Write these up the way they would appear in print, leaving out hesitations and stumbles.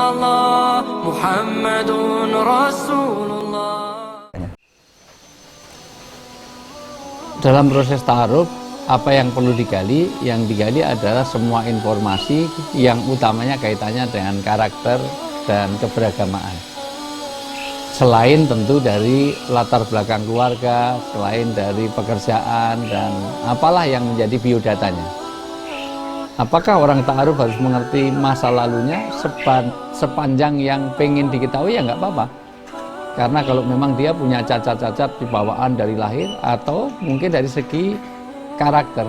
illallah Muhammadun Rasulullah. Dalam proses ta'aruf, apa yang perlu digali? Yang digali adalah semua informasi yang utamanya kaitannya dengan karakter dan keberagamaan. Selain tentu dari latar belakang keluarga, selain dari pekerjaan, dan apalah yang menjadi biodatanya. Apakah orang ta'aruf harus mengerti masa lalunya sepanjang yang pengen diketahui? Ya nggak apa-apa. Karena kalau memang dia punya cacat-cacat di bawaan dari lahir atau mungkin dari segi karakter.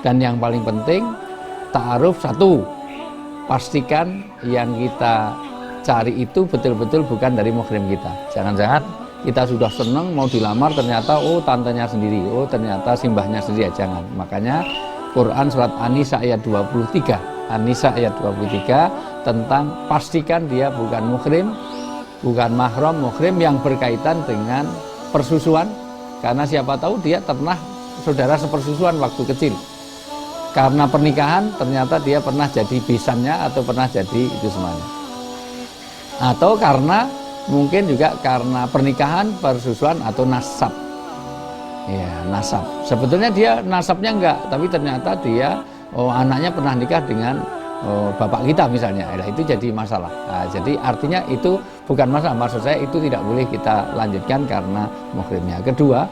Dan yang paling penting, ta'aruf satu, pastikan yang kita cari itu betul-betul bukan dari muhrim kita. Jangan-jangan kita sudah senang mau dilamar, ternyata oh tantenya sendiri, oh ternyata simbahnya sendiri. Jangan. Makanya Quran surat An-Nisa ayat 23, An-Nisa ayat 23 tentang pastikan dia bukan muhrim, bukan mahram, muhrim yang berkaitan dengan persusuan, karena siapa tahu dia pernah saudara sepersusuan waktu kecil. Karena pernikahan ternyata dia pernah jadi bisannya atau pernah jadi itu semuanya. Atau karena mungkin juga karena pernikahan, persusuan atau nasab. Ya, nasab. Sebetulnya dia nasabnya enggak, tapi ternyata dia anaknya pernah nikah dengan bapak kita misalnya. Nah, itu jadi masalah. Nah, jadi artinya itu bukan masalah. Maksud saya itu tidak boleh kita lanjutkan karena muhrimnya. Kedua,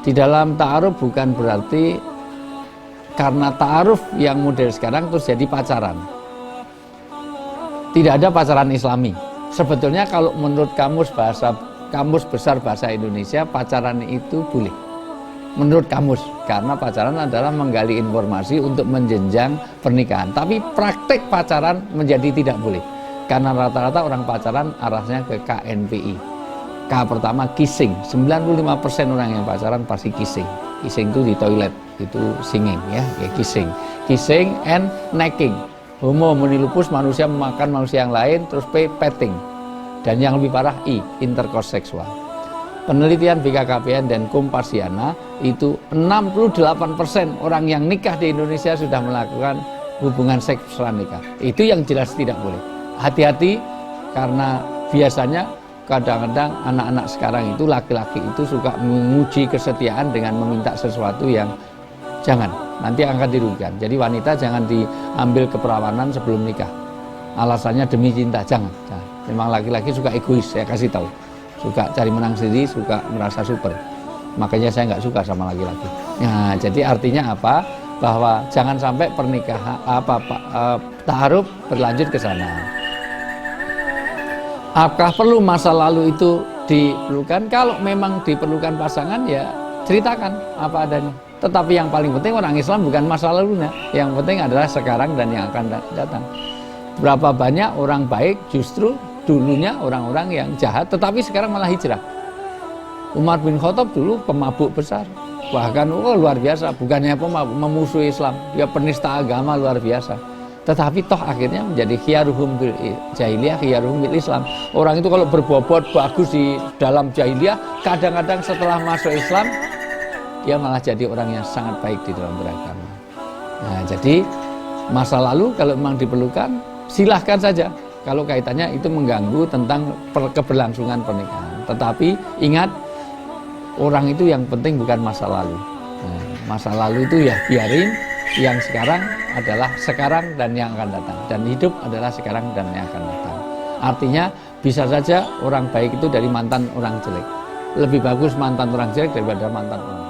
di dalam ta'aruf bukan berarti karena ta'aruf yang model sekarang terus jadi pacaran. Tidak ada pacaran Islami. Sebetulnya kalau menurut kamus besar bahasa Indonesia, pacaran itu boleh. Menurut kamus, karena pacaran adalah menggali informasi untuk menjenjang pernikahan. Tapi praktek pacaran menjadi tidak boleh. Karena rata-rata orang pacaran arahnya ke KNPI. K pertama kissing. 95% orang yang pacaran pasti kissing. Kissing itu di toilet, itu singing ya, kissing. Kissing and necking. Homo menilupus, manusia memakan manusia yang lain. Terus P, petting. Dan yang lebih parah I, intercourse seksual. Penelitian BKKBN dan Kompasiana itu 68% orang yang nikah di Indonesia sudah melakukan hubungan seks setelah nikah. Itu yang jelas tidak boleh. Hati-hati, karena biasanya kadang-kadang anak-anak sekarang itu, laki-laki itu suka menguji kesetiaan dengan meminta sesuatu yang jangan, nanti akan dirugikan. Jadi wanita jangan diambil keperawanan sebelum nikah. Alasannya demi cinta, jangan. Memang laki-laki suka egois, saya kasih tahu. Suka cari menang sendiri, suka merasa super. Makanya saya nggak suka sama laki-laki. Nah, jadi artinya apa? Bahwa jangan sampai pernikahan ta'aruf berlanjut ke sana. Apakah perlu masa lalu itu diperlukan? Kalau memang diperlukan pasangan, ya ceritakan apa adanya. Tetapi yang paling penting orang Islam bukan masa lalunya. Yang penting adalah sekarang dan yang akan datang. Berapa banyak orang baik justru dulunya orang-orang yang jahat, tetapi sekarang malah hijrah. Umar bin Khattab dulu pemabuk besar, bahkan luar biasa, bukannya pemabuk, memusuhi Islam, dia penista agama luar biasa. Tetapi toh akhirnya menjadi khiyaruhum bil jahiliyah, khiyaruhum bil Islam. Orang itu kalau berbobot bagus di dalam jahiliyah, kadang-kadang setelah masuk Islam, dia malah jadi orang yang sangat baik di dalam beragama. Nah, jadi masa lalu kalau memang diperlukan, silahkan saja. Kalau kaitannya itu mengganggu tentang keberlangsungan pernikahan. Tetapi ingat, orang itu yang penting bukan masa lalu. Nah, masa lalu itu ya biarin, yang sekarang adalah sekarang dan yang akan datang. Dan hidup adalah sekarang dan yang akan datang. Artinya bisa saja orang baik itu dari mantan orang jelek. Lebih bagus mantan orang jelek daripada mantan orang baik.